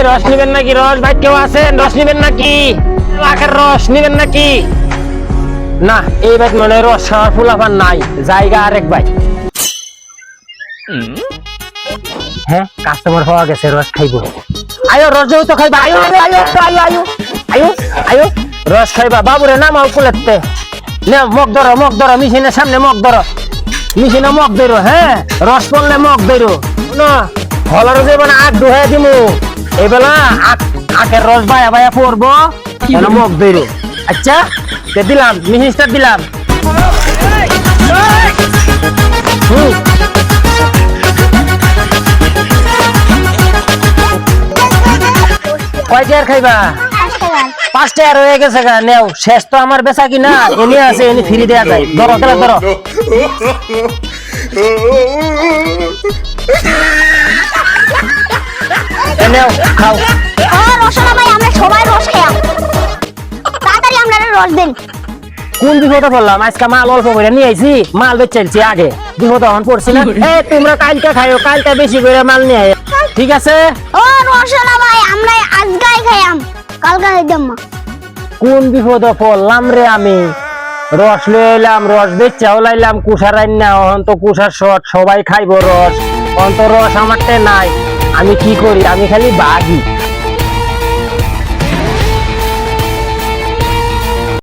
রস নিবেন নাকি? রস ভাই কেউ আছেন? রস নিবেন নাকি? লাখের রস নিবেন নাকি? না, এই ভাই মনে হয় রস খাওয়ার ফুলাফান নাই, জায়গা আরেক ভাই। হ্যাঁ, কাস্টমার হওয়া গেছে, রস খাইবো। আয়ো রস তো খাইবা, আয়ো আয়ো আয়ো আয়ো আয়ো আয়ো আয়ো রস খাইবা। বাবুরে নামাও কুলেতে, নে মগ ধরো মেশিনের সামনে মগ ধরো, মেশিনে মগ ধরো। হ্যাঁ, রস পড়লে মগ ধরো না, হলার যাবে না, আখ ডুহাই দিমু। এবেলা আখের রস বায়া বায়া পড়বো, মগ ধরো। আচ্ছা দিলাম, মেশিন স্টার্ট দিলাম। কয় টাকার খাইবা? 5 টাকা হয়ে গেছে গা, নেও। শেষ তো আমার বেচা কিনা, এনে আছে, এনে ফ্রি দেয়া যায়। ধরো তাহলে ধরো। নেও খাও। রসনা ভাই, আমরা সবাই রস খাই, তাড়াতাড়ি আমরা রস দেন। কোন বিপদে পড়লাম? আজকে মাল অল্প করে নিয়ে আইছি, মাল বেচেছি আগে, বিপদে এখন পড়ছি না। তোমরা কালকে খাইও, কালকে বেশি করে মাল নিয়ে আয়, ঠিক আছে? ও রসনা ভাই, আমরা আজকাই খাইয়াম, কালকে খাইতাম না। কোন বিপদে পড়লাম রে আমি? রস লয়ে এলাম, রস বেচাও লাইলাম, কুষার রান্না, এখন তো কুষার শট, সবাই খাইবো রস, এখন তো রস আমারতে নাই। আমি কি করি? আমি খালি বাগি।